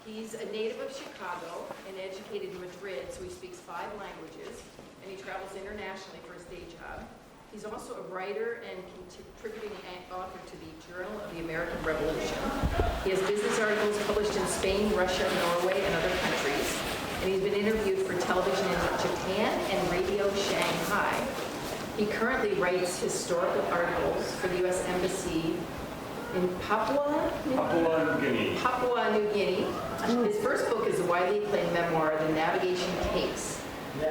He's a native of Chicago and educated in Madrid, so he speaks 5 languages, and he travels internationally for his day job. He's also a writer and contributing author to the Journal of the American Revolution. He has business articles published in Spain, Russia, Norway, and other countries, and he's been interviewed for television in Japan and Radio Shanghai. He currently writes historical articles for the U.S. Embassy in Papua New Guinea. His first book is the widely acclaimed memoir, The Navigation Case,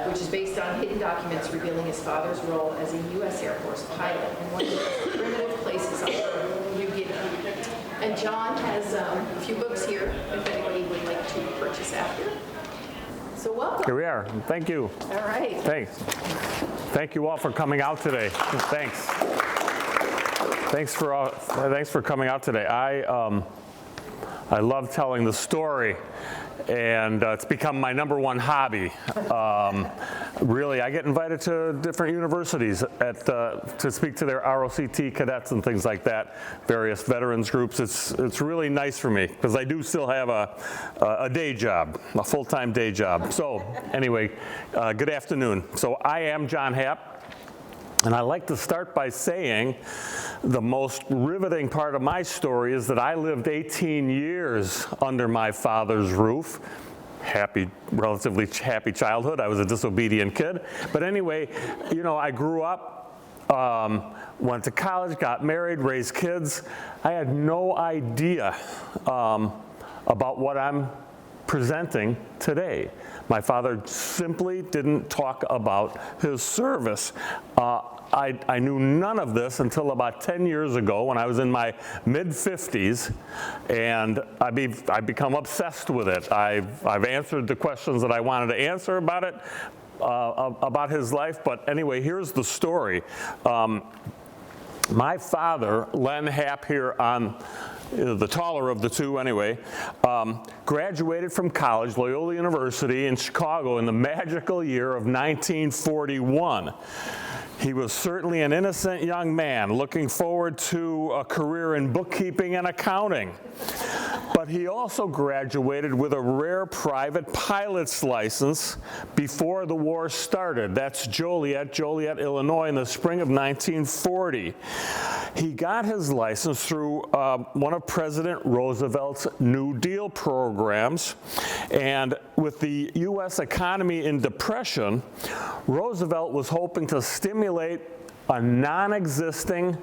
which is based on hidden documents revealing his father's role as a U.S. Air Force pilot in one of the most primitive places on New Guinea. And John has a few books here, if anybody would like to purchase after. So welcome. Here we are. Thank you. All right. Thanks. Thank you all for coming out today. Thanks. Thanks for coming out today. I love telling the story, and it's become my #1 hobby. Really, I get invited to different universities to speak to their ROCT cadets and things like that, various veterans groups. It's really nice for me because I do still have a day job, a full-time day job. So anyway, good afternoon. So I am John Happ. And I like to start by saying the most riveting part of my story is that I lived 18 years under my father's roof. Relatively happy childhood. I was a disobedient kid. But anyway, you know, I grew up, went to college, got married, raised kids. I had no idea about what I'm presenting today. My father simply didn't talk about his service. I knew none of this until about 10 years ago when I was in my mid-50s, and I've become obsessed with it. I've answered the questions that I wanted to answer about it, about his life. But anyway, here's the story. My father, Len Happ here on the taller of the two anyway, graduated from college, Loyola University in Chicago in the magical year of 1941. He was certainly an innocent young man looking forward to a career in bookkeeping and accounting. But he also graduated with a rare private pilot's license before the war started. That's Joliet, Illinois, in the spring of 1940. He got his license through one of President Roosevelt's New Deal programs. And with the U.S. economy in depression, Roosevelt was hoping to stimulate a non-existing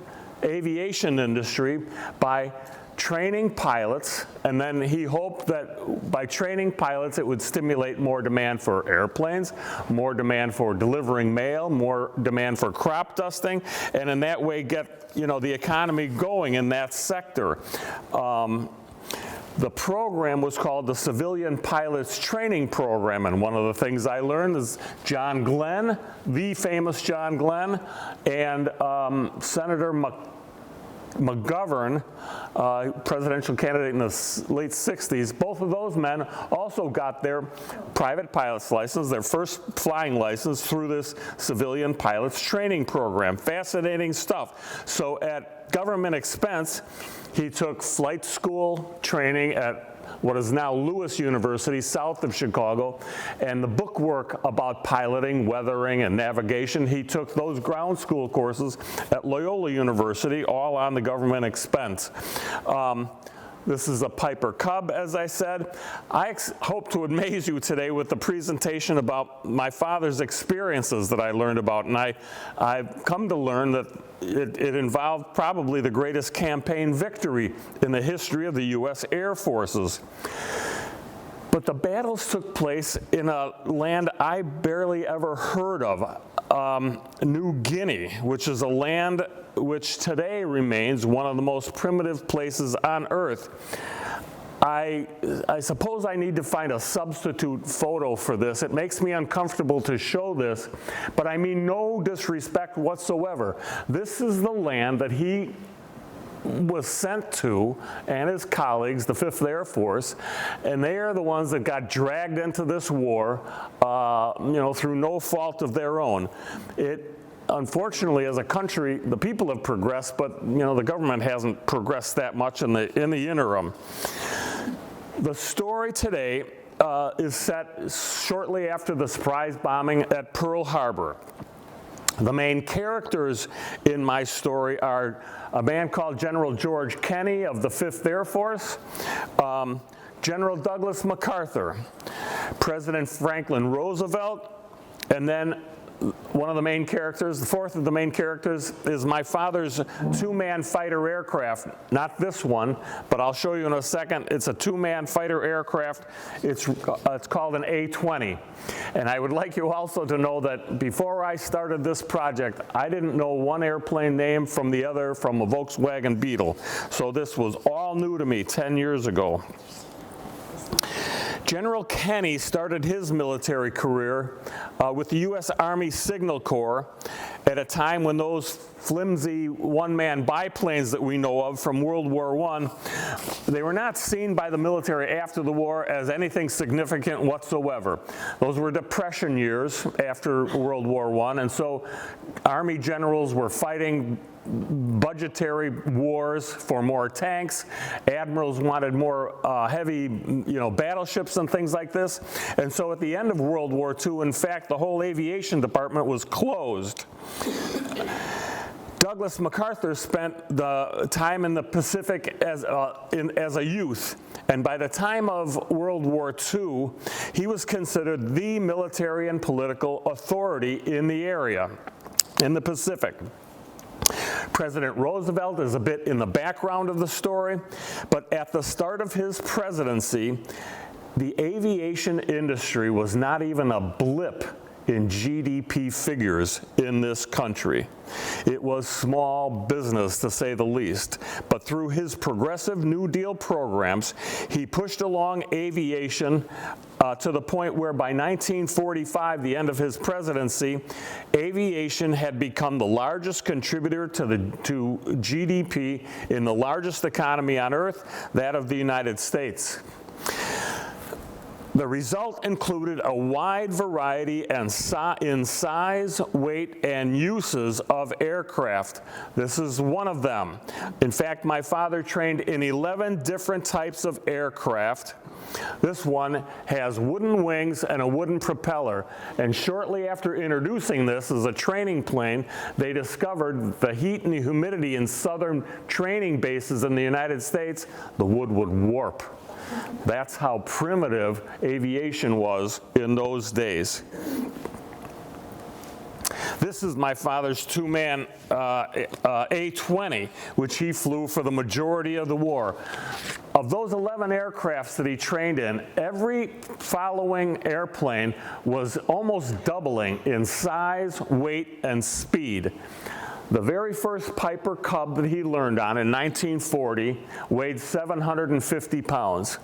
aviation industry by training pilots, and then he hoped that by training pilots it would stimulate more demand for airplanes, more demand for delivering mail, more demand for crop dusting, and in that way get, you know, the economy going in that sector. The program was called the Civilian Pilots Training Program, and one of the things I learned is John Glenn, the famous John Glenn, and Senator McGovern, presidential candidate in the late 60s, both of those men also got their private pilot's license, their first flying license, through this Civilian Pilots Training Program. Fascinating stuff. So at government expense, he took flight school training at what is now Lewis University, south of Chicago, and the bookwork about piloting, weathering, and navigation. He took those ground school courses at Loyola University, all on the government expense. This is a Piper Cub, as I said. I hope to amaze you today with the presentation about my father's experiences that I learned about, and I've come to learn that it involved probably the greatest campaign victory in the history of the U.S. Air Forces. But the battles took place in a land I barely ever heard of, New Guinea, which is a land which today remains one of the most primitive places on Earth. I suppose I need to find a substitute photo for this. It makes me uncomfortable to show this, but I mean no disrespect whatsoever. This is the land that he was sent to, and his colleagues, the 5th Air Force, and they are the ones that got dragged into this war, through no fault of their own. Unfortunately, as a country, the people have progressed, but the government hasn't progressed that much in the interim. The story today is set shortly after the surprise bombing at Pearl Harbor. The main characters in my story are a man called General George Kenny of the 5th Air Force, General Douglas MacArthur, President Franklin Roosevelt, and then one of the main characters, the fourth of the main characters, is my father's two-man fighter aircraft. Not this one, but I'll show you in a second. It's a two-man fighter aircraft. It's called an A-20. And I would like you also to know that before I started this project, I didn't know one airplane name from the other from a Volkswagen Beetle. So this was all new to me 10 years ago. General Kenny started his military career with the U.S. Army Signal Corps at a time when those flimsy one-man biplanes that we know of from World War I, they were not seen by the military after the war as anything significant whatsoever. Those were Depression years after World War I, and so Army generals were fighting budgetary wars for more tanks. Admirals wanted more heavy, battleships and things like this. And so at the end of World War II, in fact, the whole aviation department was closed. Douglas MacArthur spent the time in the Pacific as a youth. And by the time of World War II, he was considered the military and political authority in the area, in the Pacific. President Roosevelt is a bit in the background of the story, but at the start of his presidency, the aviation industry was not even a blip in GDP figures in this country. It was small business, to say the least. But through his progressive New Deal programs, he pushed along aviation to the point where by 1945, the end of his presidency, aviation had become the largest contributor to GDP in the largest economy on earth, that of the United States. The result included a wide variety in size, weight, and uses of aircraft. This is one of them. In fact, my father trained in 11 different types of aircraft. This one has wooden wings and a wooden propeller. And shortly after introducing this as a training plane, they discovered the heat and the humidity in southern training bases in the United States, the wood would warp. That's how primitive aviation was in those days. This is my father's two-man A-20, which he flew for the majority of the war. Of those 11 aircrafts that he trained in, every following airplane was almost doubling in size, weight, and speed. The very first Piper Cub that he learned on in 1940 weighed 750 pounds.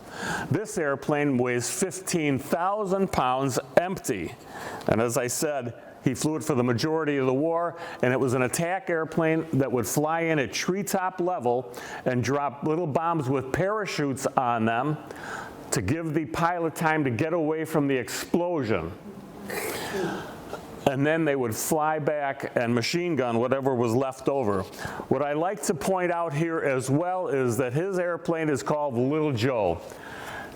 This airplane weighs 15,000 pounds empty. And as I said, he flew it for the majority of the war, and it was an attack airplane that would fly in at treetop level and drop little bombs with parachutes on them to give the pilot time to get away from the explosion. And then they would fly back and machine gun whatever was left over. What I like to point out here as well is that his airplane is called Little Joe.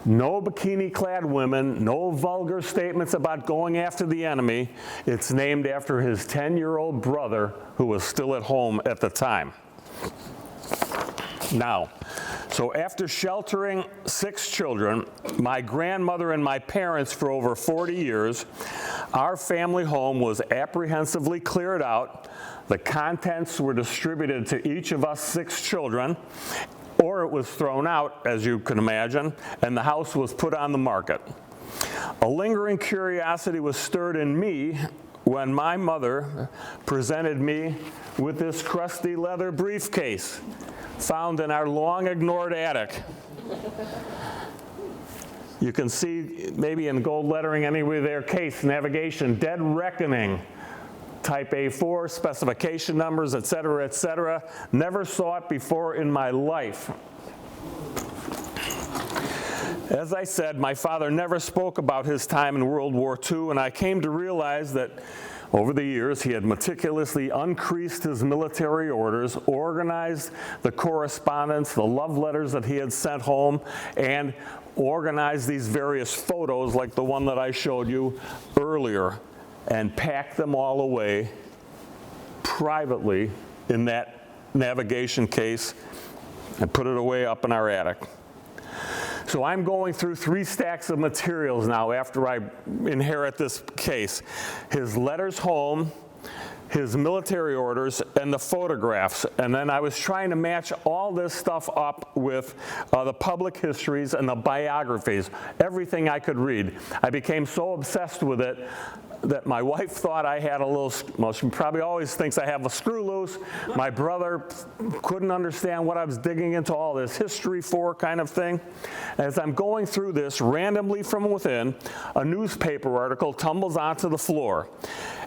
No bikini-clad women, no vulgar statements about going after the enemy. It's named after his 10-year-old brother who was still at home at the time. Now, so after sheltering 6 children, my grandmother and my parents for over 40 years, our family home was apprehensively cleared out. The contents were distributed to each of us 6 children, or it was thrown out, as you can imagine, and the house was put on the market. A lingering curiosity was stirred in me when my mother presented me with this crusty leather briefcase found in our long-ignored attic. You can see maybe in gold lettering anywhere there, case, navigation, dead reckoning, type A4, specification numbers, et cetera, Never saw it before in my life. As I said, my father never spoke about his time in World War II, and I came to realize that over the years, he had meticulously uncreased his military orders, organized the correspondence, the love letters that he had sent home, and organize these various photos like the one that I showed you earlier and pack them all away privately in that navigation case and put it away up in our attic. So I'm going through 3 stacks of materials now after I inherit this case. His letters home, his military orders, and the photographs. And then I was trying to match all this stuff up with the public histories and the biographies, everything I could read. I became so obsessed with it that my wife thought I had a little, well, she probably always thinks I have a screw loose. My brother couldn't understand what I was digging into all this history for kind of thing. As I'm going through this, randomly from within, a newspaper article tumbles onto the floor.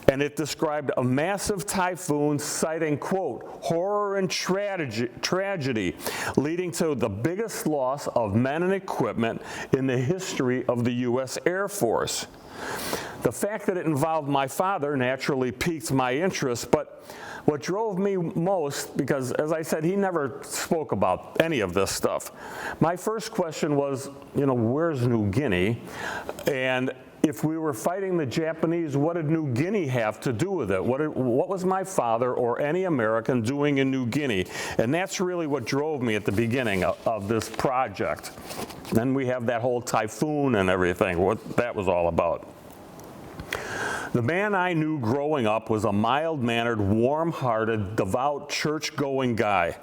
And it described a massive typhoon citing, quote, horror and tragedy, leading to the biggest loss of men and equipment in the history of the U.S. Air Force. The fact that it involved my father naturally piqued my interest, but what drove me most, because as I said, he never spoke about any of this stuff. My first question was, where's New Guinea? And if we were fighting the Japanese, what did New Guinea have to do with it? What was my father or any American doing in New Guinea? And that's really what drove me at the beginning of this project. Then we have that whole typhoon and everything, what that was all about. The man I knew growing up was a mild-mannered, warm-hearted, devout, church-going guy.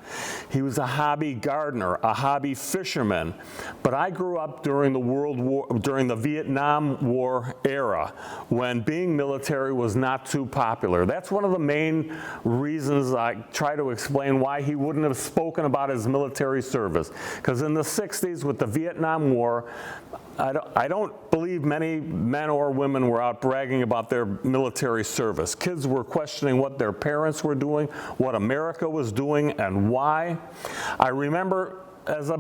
He was a hobby gardener, a hobby fisherman. But I grew up during the Vietnam War era, when being military was not too popular. That's one of the main reasons I try to explain why he wouldn't have spoken about his military service. Because in the 60s, with the Vietnam War, I don't believe many men or women were out bragging about their military service. Kids were questioning what their parents were doing, what America was doing, and why. I remember as a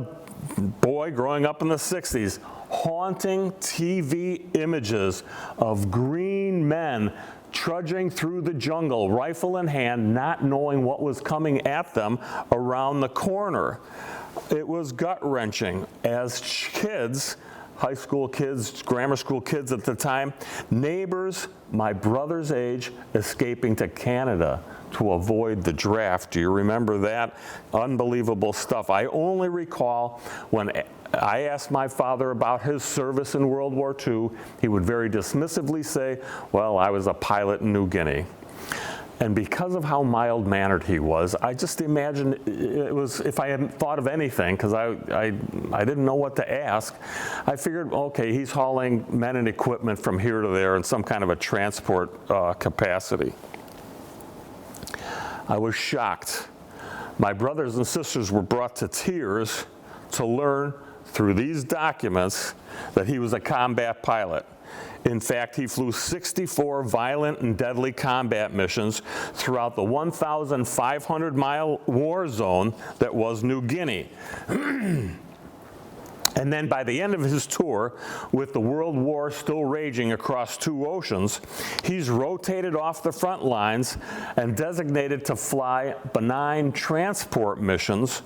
boy growing up in the 60s, haunting TV images of green men trudging through the jungle, rifle in hand, not knowing what was coming at them around the corner. It was gut-wrenching. As kids, high school kids, grammar school kids at the time, neighbors my brother's age escaping to Canada to avoid the draft. Do you remember that? Unbelievable stuff. I only recall when I asked my father about his service in World War II, he would very dismissively say, well, I was a pilot in New Guinea. And because of how mild-mannered he was, I just imagined it was, if I hadn't thought of anything, because I didn't know what to ask, I figured, okay, he's hauling men and equipment from here to there in some kind of a transport capacity. I was shocked. My brothers and sisters were brought to tears to learn through these documents that he was a combat pilot. In fact, he flew 64 violent and deadly combat missions throughout the 1,500-mile war zone that was New Guinea. And then by the end of his tour, with the World War still raging across 2 oceans, he's rotated off the front lines and designated to fly benign transport missions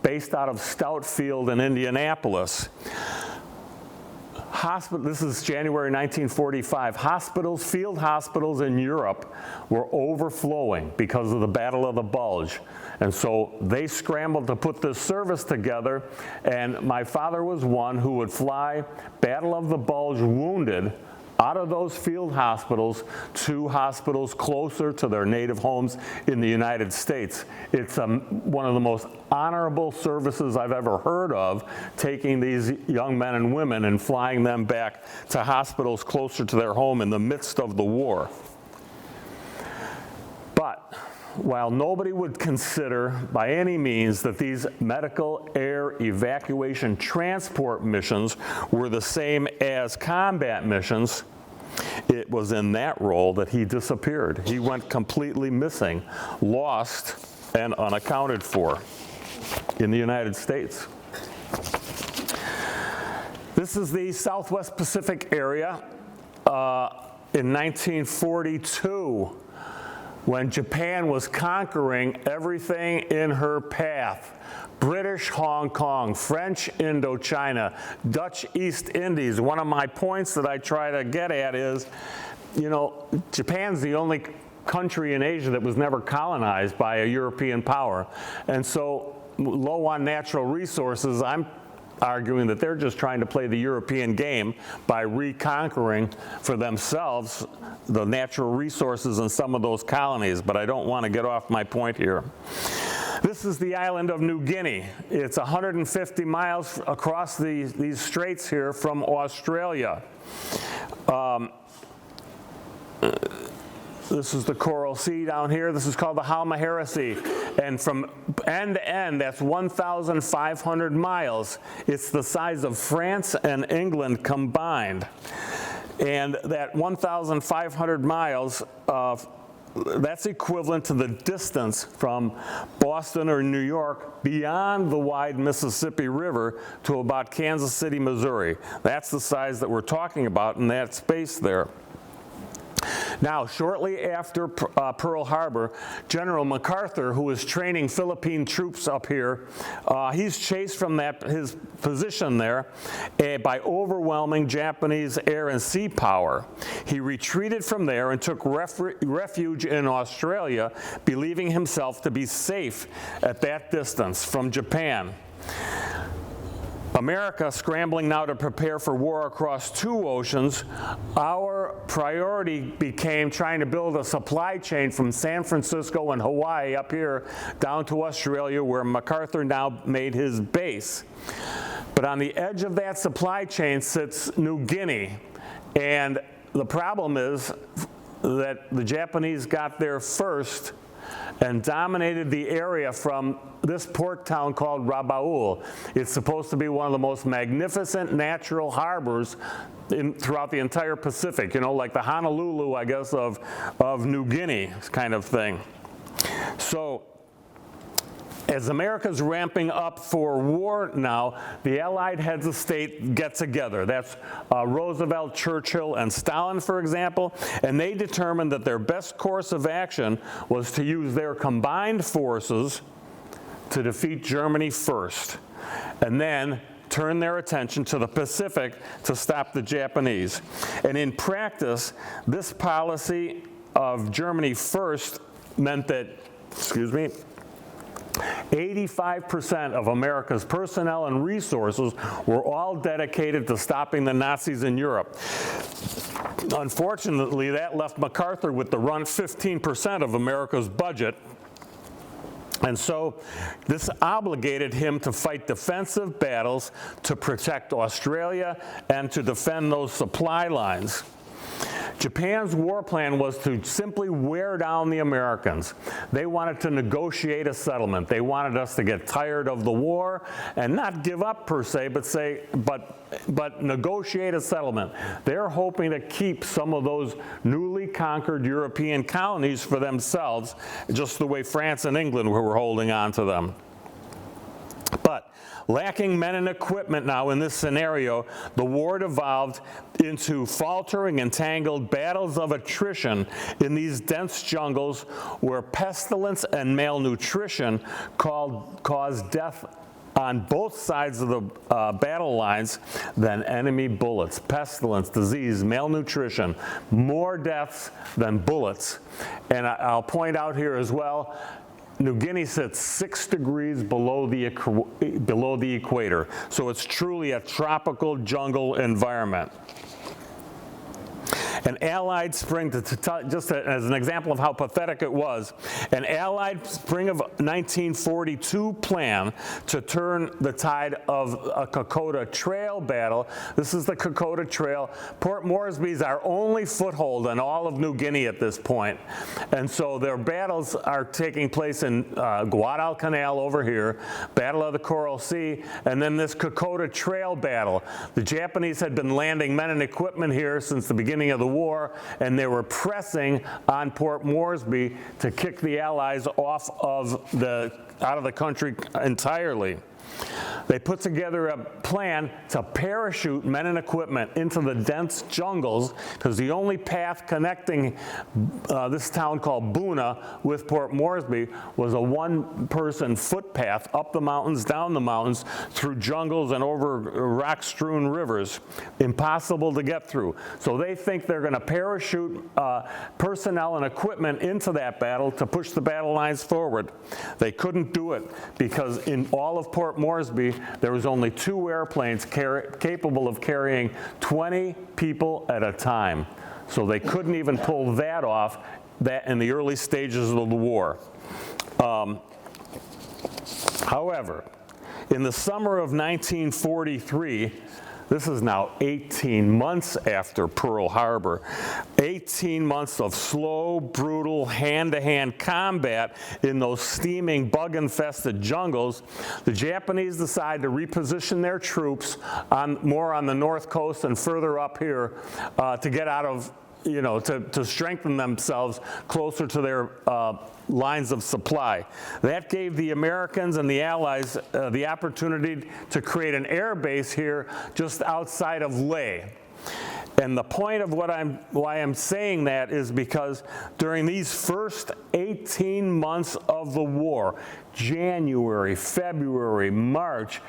based out of Stout Field in Indianapolis. This is January 1945. Field hospitals in Europe were overflowing because of the Battle of the Bulge. And so they scrambled to put this service together, and my father was one who would fly Battle of the Bulge wounded out of those field hospitals to hospitals closer to their native homes in the United States. It's one of the most honorable services I've ever heard of, taking these young men and women and flying them back to hospitals closer to their home in the midst of the war. But while nobody would consider by any means that these medical air evacuation transport missions were the same as combat missions, it was in that role that he disappeared. He went completely missing, lost, and unaccounted for in the United States. This is the Southwest Pacific area. In 1942, when Japan was conquering everything in her path. British Hong Kong, French Indochina, Dutch East Indies. One of my points that I try to get at is, Japan's the only country in Asia that was never colonized by a European power. And so, low on natural resources, I'm arguing that they're just trying to play the European game by reconquering for themselves the natural resources in some of those colonies, but I don't want to get off my point here. This is the island of New Guinea. It's 150 miles across these straits here from Australia. This is the Coral Sea down here. This is called the Halmahera Sea. And from end to end, that's 1,500 miles. It's the size of France and England combined. And that 1,500 miles, that's equivalent to the distance from Boston or New York beyond the wide Mississippi River to about Kansas City, Missouri. That's the size that we're talking about in that space there. Now, shortly after Pearl Harbor, General MacArthur, who was training Philippine troops up here, he's chased from his position there by overwhelming Japanese air and sea power. He retreated from there and took refuge in Australia, believing himself to be safe at that distance from Japan. America scrambling now to prepare for war across two oceans, our priority became trying to build a supply chain from San Francisco and Hawaii up here down to Australia, where MacArthur now made his base. But on the edge of that supply chain sits New Guinea, and the problem is that the Japanese got there first and dominated the area from this port town called Rabaul. It's supposed to be one of the most magnificent natural harbors throughout the entire Pacific, like the Honolulu, I guess, of New Guinea kind of thing. So, as America's ramping up for war now, the Allied heads of state get together. That's Roosevelt, Churchill, and Stalin, for example, and they determined that their best course of action was to use their combined forces to defeat Germany first, and then turn their attention to the Pacific to stop the Japanese. And in practice, this policy of Germany first meant that, 85% of America's personnel and resources were all dedicated to stopping the Nazis in Europe. Unfortunately, that left MacArthur with the runt 15% of America's budget. And so this obligated him to fight defensive battles to protect Australia and to defend those supply lines. Japan's war plan was to simply wear down the Americans. They wanted to negotiate a settlement. They wanted us to get tired of the war and not give up per se, but negotiate a settlement. They're hoping to keep some of those newly conquered European colonies for themselves, just the way France and England were holding on to them. But lacking men and equipment now in this scenario, the war devolved into faltering and tangled battles of attrition in these dense jungles where pestilence and malnutrition caused death on both sides of the battle lines than enemy bullets. Pestilence, disease, malnutrition, more deaths than bullets. And I'll point out here as well, New Guinea sits 6 degrees below the equator, so it's truly a tropical jungle environment. An Allied spring, just as an example of how pathetic it was, an Allied spring of 1942 plan to turn the tide of a Kokoda Trail battle. This is the Kokoda Trail. Port Moresby is our only foothold in all of New Guinea at this point. And so their battles are taking place in Guadalcanal over here, Battle of the Coral Sea, and then this Kokoda Trail battle. The Japanese had been landing men and equipment here since the beginning of the war, and they were pressing on Port Moresby to kick the Allies out of the country entirely. They put together a plan to parachute men and equipment into the dense jungles, because the only path connecting this town called Boona with Port Moresby was a one-person footpath up the mountains, down the mountains, through jungles and over rock-strewn rivers. Impossible to get through. So they think they're going to parachute personnel and equipment into that battle to push the battle lines forward. They couldn't do it because in all of Port Moresby, there was only 2 airplanes capable of carrying 20 people at a time. So they couldn't even pull that off in the early stages of the war. However, in the summer of 1943, this is now 18 months after Pearl Harbor, 18 months of slow, brutal, hand-to-hand combat in those steaming, bug-infested jungles. The Japanese decide to reposition their troops more on the north coast and further up here to get out of, to strengthen themselves closer to their lines of supply. That gave the Americans and the Allies the opportunity to create an air base here just outside of Leh. And the point of why I'm saying that is because during these first 18 months of the war, January, February, March,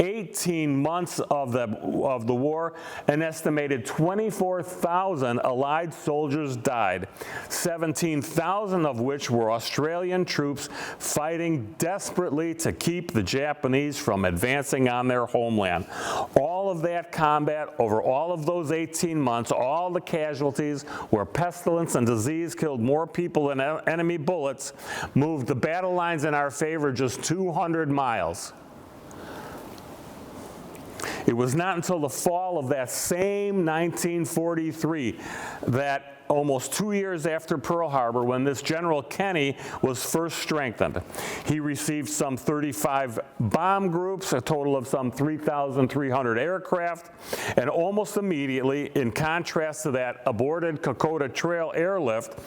18 months of the war, an estimated 24,000 Allied soldiers died, 17,000 of which were Australian troops fighting desperately to keep the Japanese from advancing on their homeland. All of that combat over all of those 18 months, all the casualties where pestilence and disease killed more people than enemy bullets, moved the battle lines in our favor just 200 miles. It was not until the fall of that same 1943 that almost 2 years after Pearl Harbor, when this General Kenny was first strengthened. He received some 35 bomb groups, a total of some 3,300 aircraft, and almost immediately, in contrast to that aborted Kokoda Trail airlift,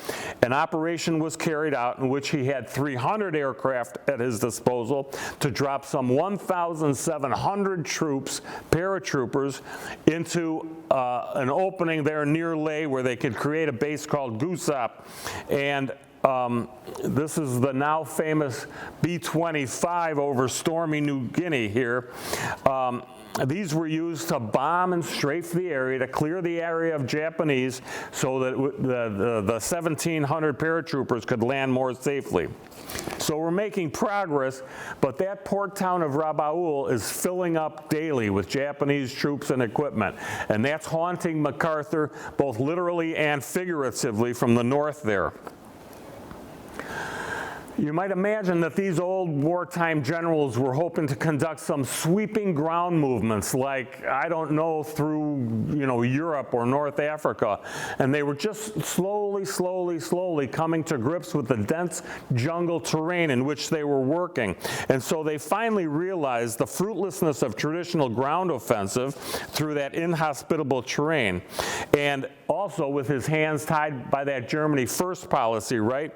an operation was carried out in which he had 300 aircraft at his disposal to drop some 1,700 troops, paratroopers, into an opening there near Leh where they could create a base called Guisap. And this is the now famous B-25 over stormy New Guinea here. These were used to bomb and strafe the area, to clear the area of Japanese so that the 1,700 paratroopers could land more safely. So we're making progress, but that port town of Rabaul is filling up daily with Japanese troops and equipment, and that's haunting MacArthur both literally and figuratively from the north there. You might imagine that these old wartime generals were hoping to conduct some sweeping ground movements like, I don't know, through, Europe or North Africa. And they were just slowly coming to grips with the dense jungle terrain in which they were working. And so they finally realized the fruitlessness of traditional ground offensive through that inhospitable terrain. And also with his hands tied by that Germany first policy, right?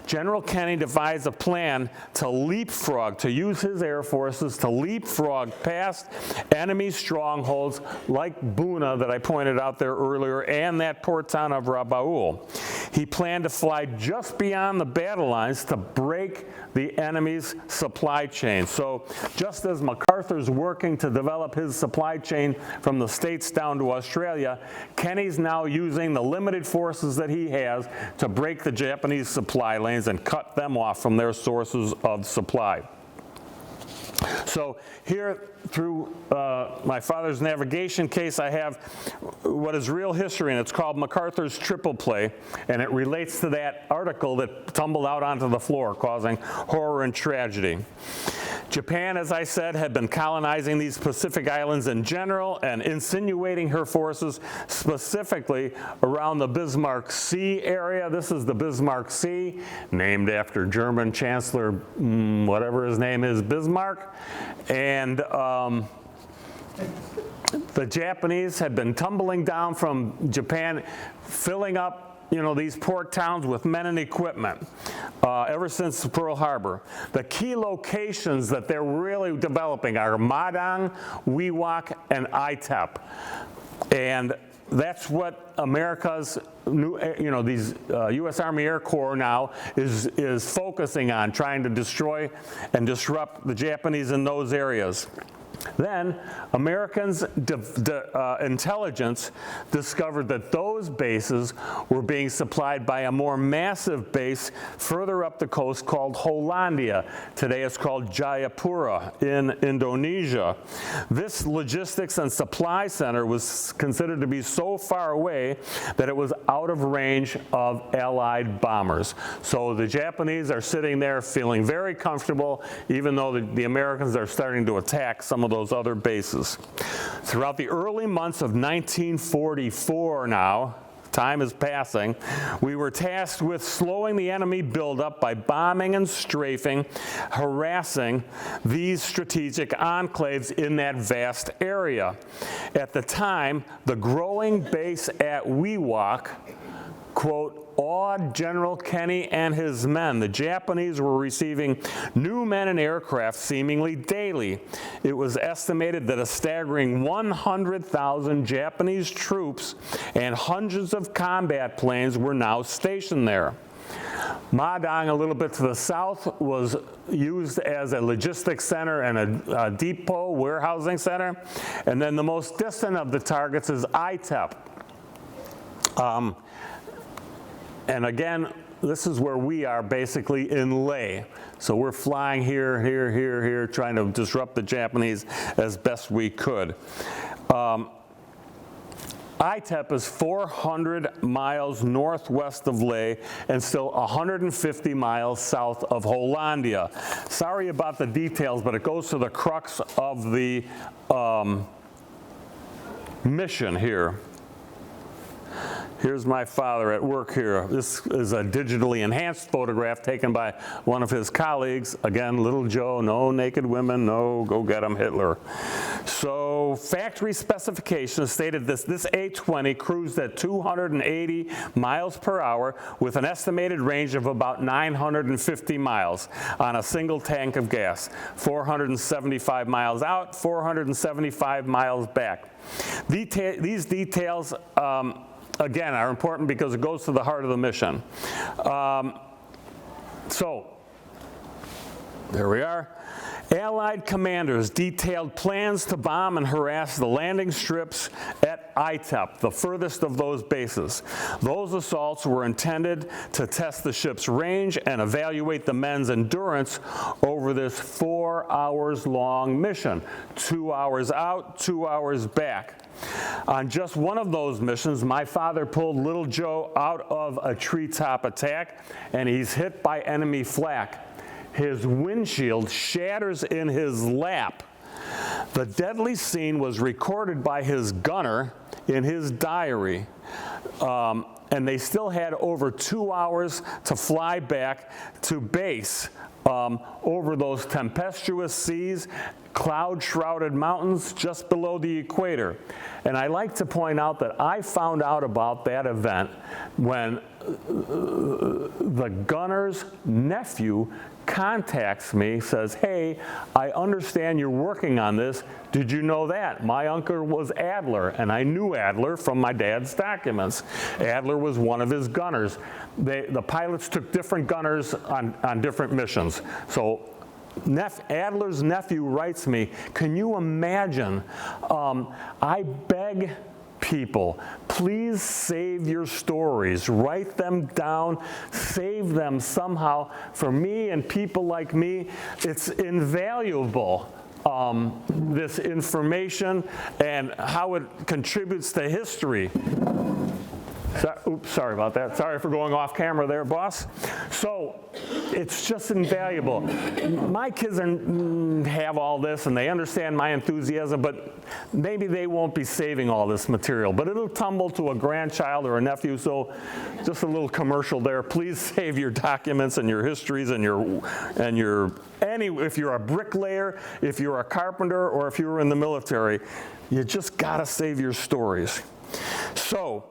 General Kenny devised a plan to leapfrog, to use his air forces to leapfrog past enemy strongholds like Boona that I pointed out there earlier and that port town of Rabaul. He planned to fly just beyond the battle lines to break the enemy's supply chain. So just as MacArthur's working to develop his supply chain from the States down to Australia, Kenny's now using the limited forces that he has to break the Japanese supply lanes and cut them off from their sources of supply. So here, through my father's navigation case, I have what is real history, and it's called MacArthur's Triple Play, and it relates to that article that tumbled out onto the floor, causing horror and tragedy. Japan, as I said, had been colonizing these Pacific islands in general and insinuating her forces specifically around the Bismarck Sea area. This is the Bismarck Sea, named after German Chancellor, whatever his name is, Bismarck. And the Japanese had been tumbling down from Japan, filling up these port towns with men and equipment ever since Pearl Harbor. The key locations that they're really developing are Madang, Wewak, and Itep. And that's what America's new, these U.S. Army Air Corps now is focusing on, trying to destroy and disrupt the Japanese in those areas. Then Americans' intelligence discovered that those bases were being supplied by a more massive base further up the coast called Hollandia. Today it's called Jayapura in Indonesia. This logistics and supply center was considered to be so far away that it was out of range of Allied bombers. So the Japanese are sitting there feeling very comfortable, even though the Americans are starting to attack some of those other bases. Throughout the early months of 1944 now, time is passing, we were tasked with slowing the enemy buildup by bombing and strafing, harassing these strategic enclaves in that vast area. At the time, the growing base at Wewak, quote, awed General Kenny and his men. The Japanese were receiving new men and aircraft seemingly daily. It was estimated that a staggering 100,000 Japanese troops and hundreds of combat planes were now stationed there. Madang, a little bit to the south, was used as a logistics center and a depot, warehousing center. And then the most distant of the targets is Itep. And again, this is where we are basically in Leh. So we're flying here, trying to disrupt the Japanese as best we could. Itep is 400 miles northwest of Leh and still 150 miles south of Hollandia. Sorry about the details, but it goes to the crux of the mission here. Here's my father at work here. This is a digitally enhanced photograph taken by one of his colleagues. Again, little Joe, no naked women, no go get 'em Hitler. So factory specifications stated this A-20 cruised at 280 miles per hour with an estimated range of about 950 miles on a single tank of gas. 475 miles out, 475 miles back. These details again, are important because it goes to the heart of the mission. So, there we are. Allied commanders detailed plans to bomb and harass the landing strips at Itep, the furthest of those bases. Those assaults were intended to test the ship's range and evaluate the men's endurance over this 4 hours long mission. 2 hours out, 2 hours back. On just one of those missions, my father pulled little Joe out of a treetop attack, and he's hit by enemy flak. His windshield shatters in his lap. The deadly scene was recorded by his gunner in his diary. And they still had over 2 hours to fly back to base over those tempestuous seas, cloud-shrouded mountains just below the equator. And I like to point out that I found out about that event when the gunner's nephew contacts me, says, hey, I understand you're working on this. Did you know that? My uncle was Adler, and I knew Adler from my dad's documents. Adler was one of his gunners. The pilots took different gunners on different missions. So Adler's nephew writes me, can you imagine, I beg people, please save your stories, write them down, save them somehow. For me and people like me, it's invaluable, this information and how it contributes to history. Oops, sorry about that. Sorry for going off camera there, boss. So it's just invaluable. My kids have all this and they understand my enthusiasm, but maybe they won't be saving all this material. But it'll tumble to a grandchild or a nephew, so just a little commercial there. Please save your documents and your histories and if you're a bricklayer, if you're a carpenter, or if you were in the military, you just gotta save your stories. So,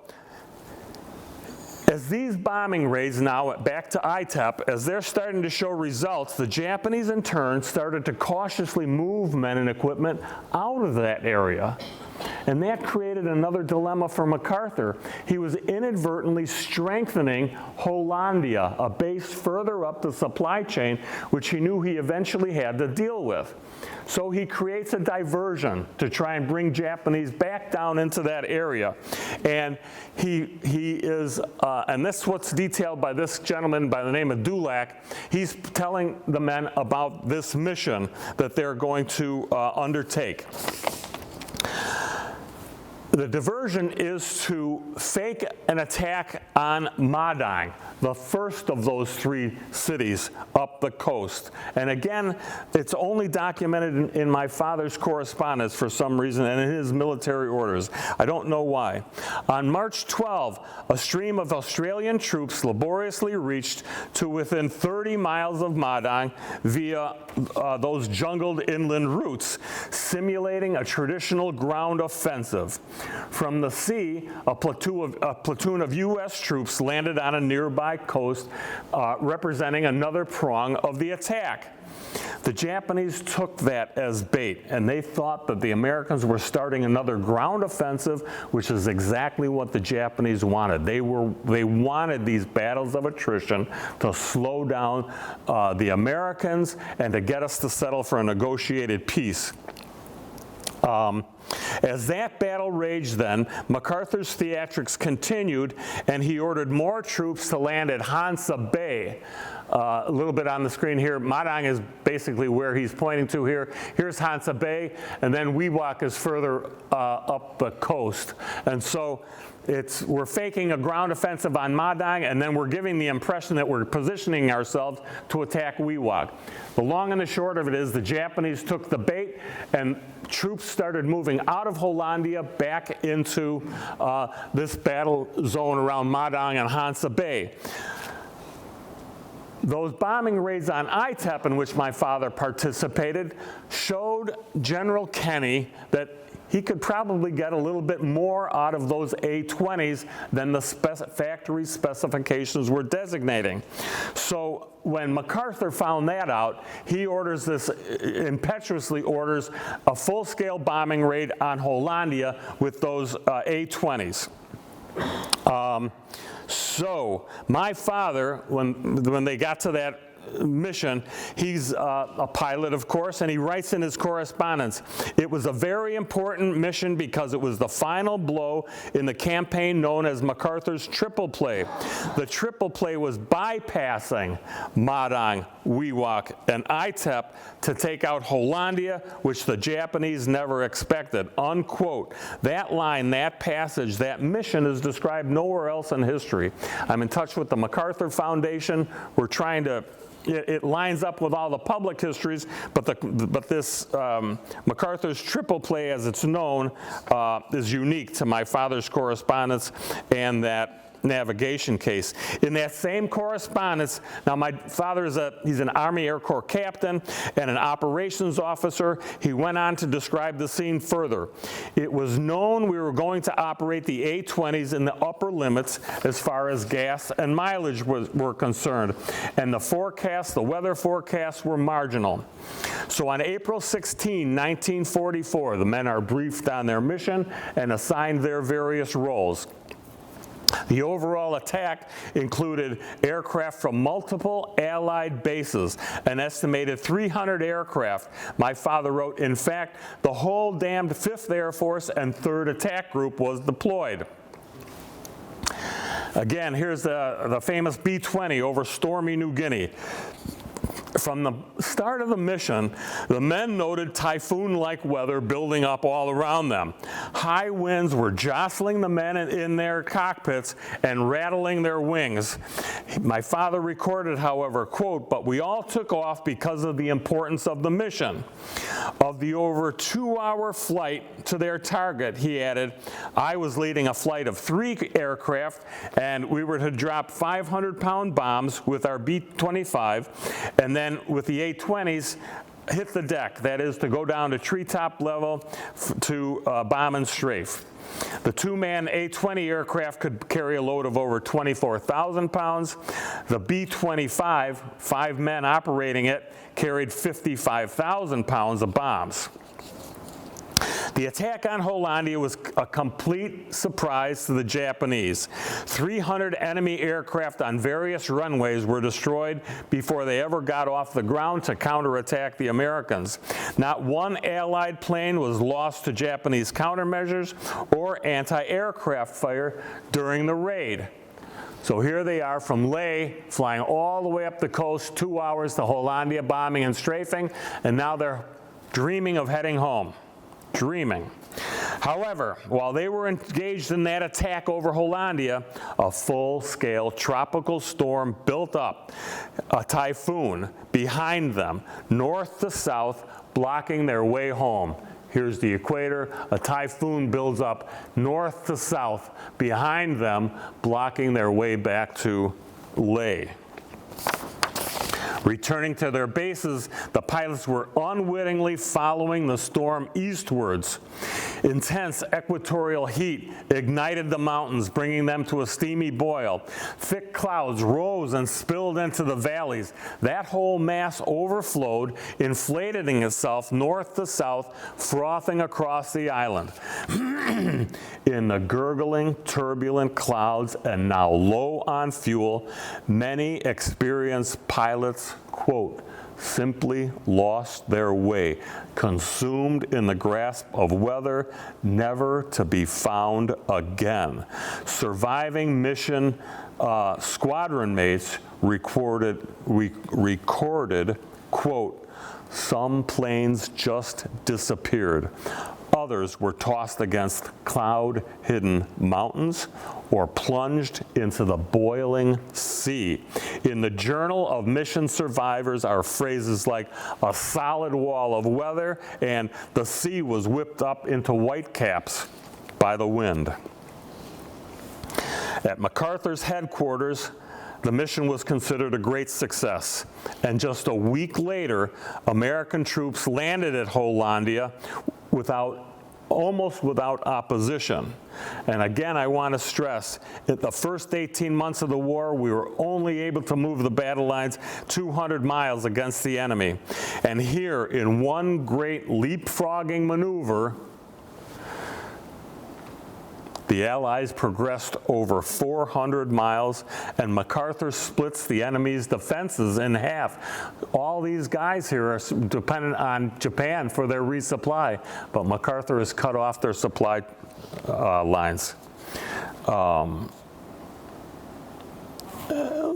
As these bombing raids now, back to ITEP, as they're starting to show results, the Japanese in turn started to cautiously move men and equipment out of that area. And that created another dilemma for MacArthur. He was inadvertently strengthening Hollandia, a base further up the supply chain, which he knew he eventually had to deal with. So he creates a diversion to try and bring Japanese back down into that area. And he is, and this is what's detailed by this gentleman by the name of Dulac. He's telling the men about this mission that they're going to undertake. The diversion is to fake an attack on Madang, the first of those 3 cities up the coast. And again, it's only documented in my father's correspondence for some reason and in his military orders. I don't know why. On March 12, a stream of Australian troops laboriously reached to within 30 miles of Madang via those jungled inland routes, simulating a traditional ground offensive. From the sea, a platoon of U.S. troops landed on a nearby coast, representing another prong of the attack. The Japanese took that as bait, and they thought that the Americans were starting another ground offensive, which is exactly what the Japanese wanted. They wanted these battles of attrition to slow down the Americans and to get us to settle for a negotiated peace. As that battle raged then, MacArthur's theatrics continued, and he ordered more troops to land at Hansa Bay. A little bit on the screen here, Madang is basically where he's pointing to here. Here's Hansa Bay, and then Wewak is further up the coast. And so we're faking a ground offensive on Madang, and then we're giving the impression that we're positioning ourselves to attack Wewak. The long and the short of it is the Japanese took the bait, and troops started moving out of Hollandia back into this battle zone around Madang and Hansa Bay. Those bombing raids on ITEP, in which my father participated, showed General Kenny that he could probably get a little bit more out of those A-20s than the factory specifications were designating. So when MacArthur found that out, he impetuously orders a full-scale bombing raid on Hollandia with those A-20s. So my father, when they got to that mission, he's a pilot, of course, and he writes in his correspondence, "It was a very important mission because it was the final blow in the campaign known as MacArthur's triple play. The triple play was bypassing Madang, Wewak, and ITEP to take out Hollandia, which the Japanese never expected," unquote. That line, that passage, that mission is described nowhere else in history. I'm in touch with the MacArthur Foundation. We're trying to it lines up with all the public histories, but this MacArthur's triple play, as it's known, is unique to my father's correspondence and that navigation case. In that same correspondence, now my father he's an Army Air Corps captain and an operations officer. He went on to describe the scene further. "It was known we were going to operate the A-20s in the upper limits as far as gas and mileage were concerned, and the weather forecasts were marginal. So on April 16, 1944, the men are briefed on their mission and assigned their various roles. The overall attack included aircraft from multiple Allied bases, an estimated 300 aircraft. My father wrote, in fact, the whole damned 5th Air Force and 3rd Attack Group was deployed." Again, here's the famous B-20 over stormy New Guinea. From the start of the mission, the men noted typhoon-like weather building up all around them. High winds were jostling the men in their cockpits and rattling their wings. My father recorded, however, quote, "But we all took off because of the importance of the mission. Of the over 2-hour flight to their target," he added, "I was leading a flight of 3 aircraft, and we were to drop 500-pound bombs with our B-25, and then with the A-20s, hit the deck, that is to go down to treetop level to bomb and strafe. The two-man A-20 aircraft could carry a load of over 24,000 pounds. The B-25, 5 men operating it, carried 55,000 pounds of bombs. The attack on Hollandia was a complete surprise to the Japanese. 300 enemy aircraft on various runways were destroyed before they ever got off the ground to counterattack the Americans. Not one Allied plane was lost to Japanese countermeasures or anti-aircraft fire during the raid. So here they are from Leh, flying all the way up the coast, 2 hours to Hollandia, bombing and strafing, and now they're dreaming of heading home. Dreaming. However, while they were engaged in that attack over Hollandia, a full-scale tropical storm built up, a typhoon, behind them, north to south, blocking their way home. Here's the equator. A typhoon builds up north to south, behind them, blocking their way back to Leh. Returning to their bases, the pilots were unwittingly following the storm eastwards. Intense equatorial heat ignited the mountains, bringing them to a steamy boil. Thick clouds rose and spilled into the valleys. That whole mass overflowed, inflating itself north to south, frothing across the island. In the gurgling, turbulent clouds and now low on fuel, many experienced pilots, quote, simply lost their way, consumed in the grasp of weather, never to be found again. Surviving mission squadron mates recorded, quote, some planes just disappeared. Others were tossed against cloud-hidden mountains or plunged into the boiling sea. In the Journal of Mission Survivors are phrases like a solid wall of weather and the sea was whipped up into whitecaps by the wind. At MacArthur's headquarters, the mission was considered a great success, and just a week later, American troops landed at Hollandia almost without opposition. And again, I want to stress, in the first 18 months of the war, we were only able to move the battle lines 200 miles against the enemy. And here, in one great leapfrogging maneuver, the Allies progressed over 400 miles, and MacArthur splits the enemy's defenses in half. All these guys here are dependent on Japan for their resupply, but MacArthur has cut off their supply lines.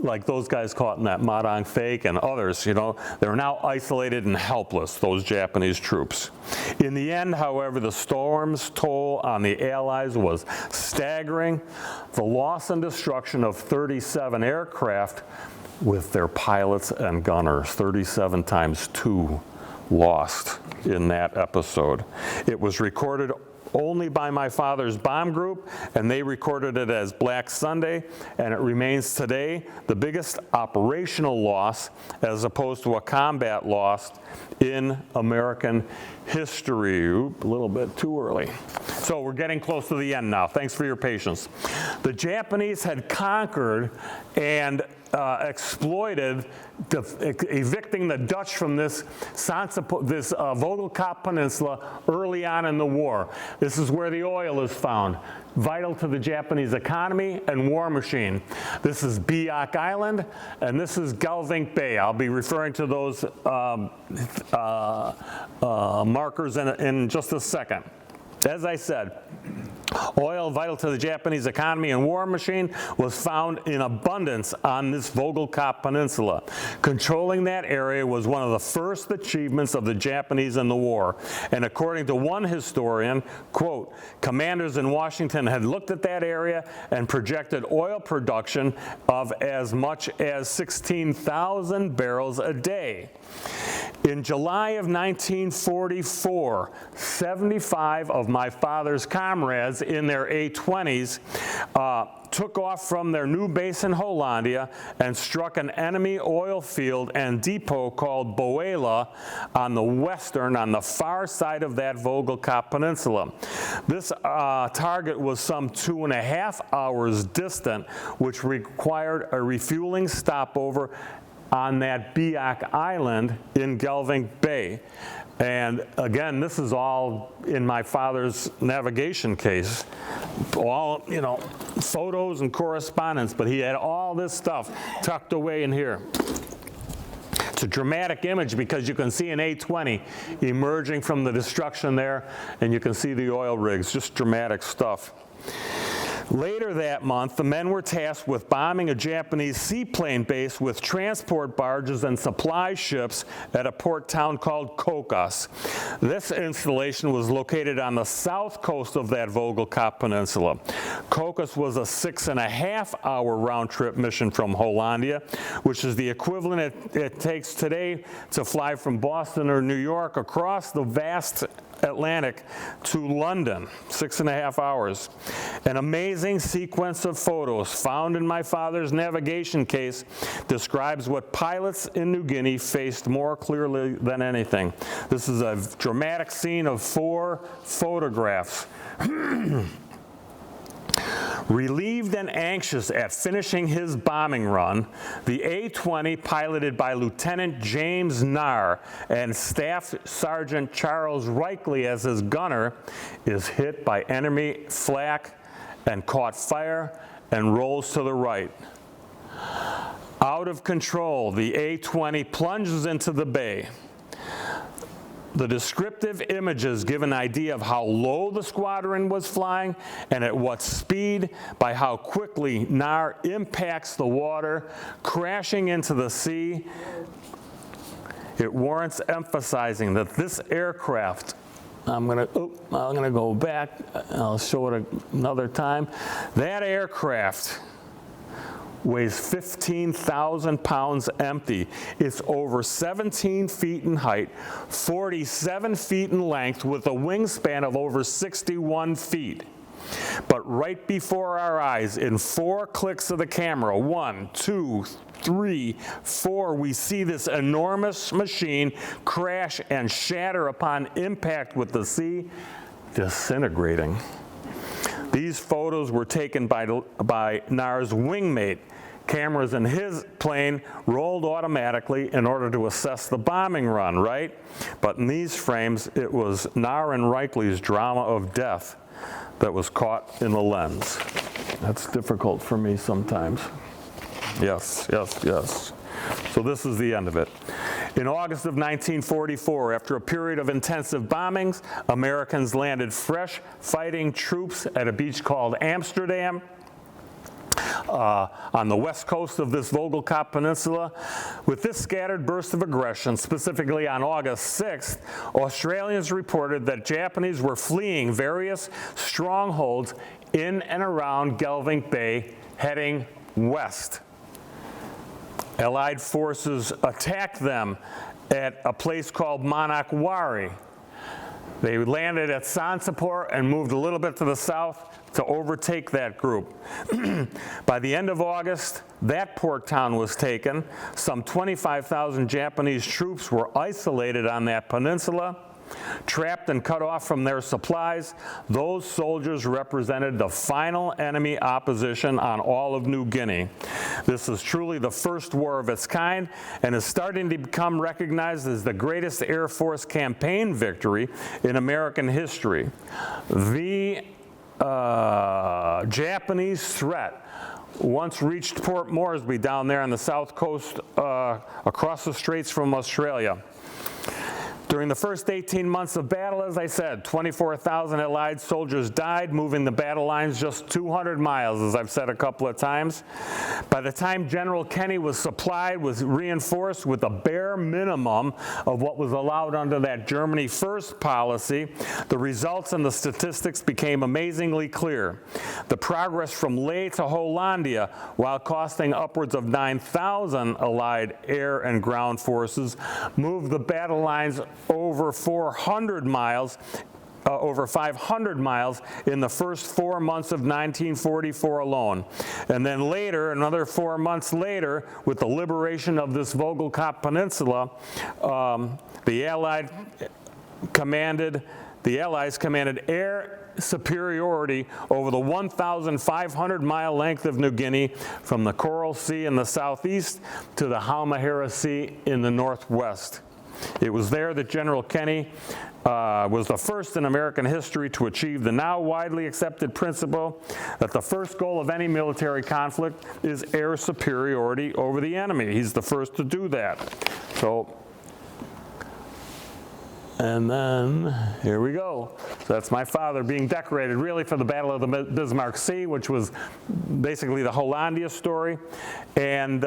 Like those guys caught in that Madang fake and others, you know, they're now isolated and helpless, those Japanese troops. In the end, however, the storm's toll on the Allies was staggering. The loss and destruction of 37 aircraft with their pilots and gunners, 37 times 2 lost in that episode. It was recorded only by my father's bomb group, and they recorded it as Black Sunday, and it remains today the biggest operational loss as opposed to a combat loss in American history. Oop, a little bit too early. So we're getting close to the end now. Thanks for your patience. The Japanese had conquered and exploited, evicting the Dutch from this Vogelkop Peninsula early on in the war. This is where the oil is found, vital to the Japanese economy and war machine. This is Biak Island, and this is Galvink Bay. I'll be referring to those markers in just a second. As I said, oil vital to the Japanese economy and war machine was found in abundance on this Vogelkop Peninsula. Controlling that area was one of the first achievements of the Japanese in the war. And according to one historian, quote, commanders in Washington had looked at that area and projected oil production of as much as 16,000 barrels a day. In July of 1944, 75 of my father's comrades Americans in their A-20s took off from their new base in Hollandia and struck an enemy oil field and depot called Boela on the far side of that Vogelkop Peninsula. This target was some 2.5 hours distant, which required a refueling stopover on that Biak Island in Gelvink Bay. And again, this is all in my father's navigation case. All, photos and correspondence, but he had all this stuff tucked away in here. It's a dramatic image because you can see an A-20 emerging from the destruction there, and you can see the oil rigs, just dramatic stuff. Later that month, the men were tasked with bombing a Japanese seaplane base with transport barges and supply ships at a port town called Kokos. This installation was located on the south coast of that Vogelkop Peninsula. Kokos was a 6.5-hour round-trip mission from Hollandia, which is the equivalent it takes today to fly from Boston or New York across the vast Atlantic to London, 6.5 hours. An amazing sequence of photos found in my father's navigation case describes what pilots in New Guinea faced more clearly than anything. This is a dramatic scene of 4 photographs. Relieved and anxious at finishing his bombing run, the A-20, piloted by Lieutenant James Nahr and Staff Sergeant Charles Reichley as his gunner, is hit by enemy flak and caught fire and rolls to the right. Out of control, the A-20 plunges into the bay. The descriptive images give an idea of how low the squadron was flying and at what speed by how quickly Nahr impacts the water, crashing into the sea. It warrants emphasizing that this aircraft, I'm gonna go back, I'll show it another time. That aircraft weighs 15,000 pounds empty. It's over 17 feet in height, 47 feet in length, with a wingspan of over 61 feet. But right before our eyes, in 4 clicks of the camera, 1, 2, 3, 4, we see this enormous machine crash and shatter upon impact with the sea, disintegrating. These photos were taken by Nahr's wingmate. Cameras in his plane rolled automatically in order to assess the bombing run, right? But in these frames, it was Nahr and Reichley's drama of death that was caught in the lens. That's difficult for me sometimes. Yes. So this is the end of it. In August of 1944, after a period of intensive bombings, Americans landed fresh fighting troops at a beach called Amsterdam on the west coast of this Vogelkop Peninsula. With this scattered burst of aggression, specifically on August 6th, Australians reported that Japanese were fleeing various strongholds in and around Gelvink Bay, heading west. Allied forces attacked them at a place called Manakwari. They landed at Sansapur and moved a little bit to the south to overtake that group. By the end of August, that port town was taken. Some 25,000 Japanese troops were isolated on that peninsula. Trapped and cut off from their supplies, those soldiers represented the final enemy opposition on all of New Guinea. This is truly the first war of its kind and is starting to become recognized as the greatest Air Force campaign victory in American history. The Japanese threat once reached Port Moresby down there on the south coast across the straits from Australia. During the first 18 months of battle, as I said, 24,000 Allied soldiers died, moving the battle lines just 200 miles, as I've said a couple of times. By the time General Kenny was reinforced with a bare minimum of what was allowed under that Germany First policy, the results and the statistics became amazingly clear. The progress from Leh to Hollandia, while costing upwards of 9,000 Allied air and ground forces, moved the battle lines over 400 miles over 500 miles in the first 4 months of 1944 alone. And then later, another 4 months later, with the liberation of this Vogelkop Peninsula, the Allies commanded air superiority over the 1,500-mile length of New Guinea, from the Coral Sea in the southeast to the Halmahera Sea in the northwest. It was there that General Kenny was the first in American history to achieve the now widely accepted principle that the first goal of any military conflict is air superiority over the enemy. He's the first to do that. So, and then here we go. So that's my father being decorated really for the Battle of the Bismarck Sea, which was basically the Hollandia story. And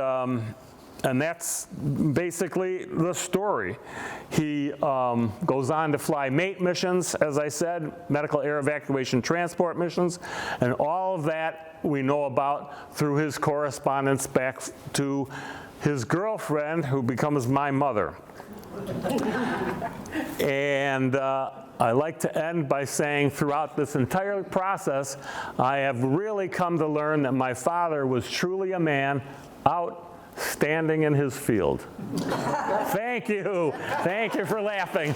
that's basically the story. He goes on to fly mate missions, as I said, medical air evacuation transport missions, and all of that we know about through his correspondence back to his girlfriend, who becomes my mother. And I like to end by saying throughout this entire process, I have really come to learn that my father was truly a man out standing in his field. Thank you. Thank you for laughing.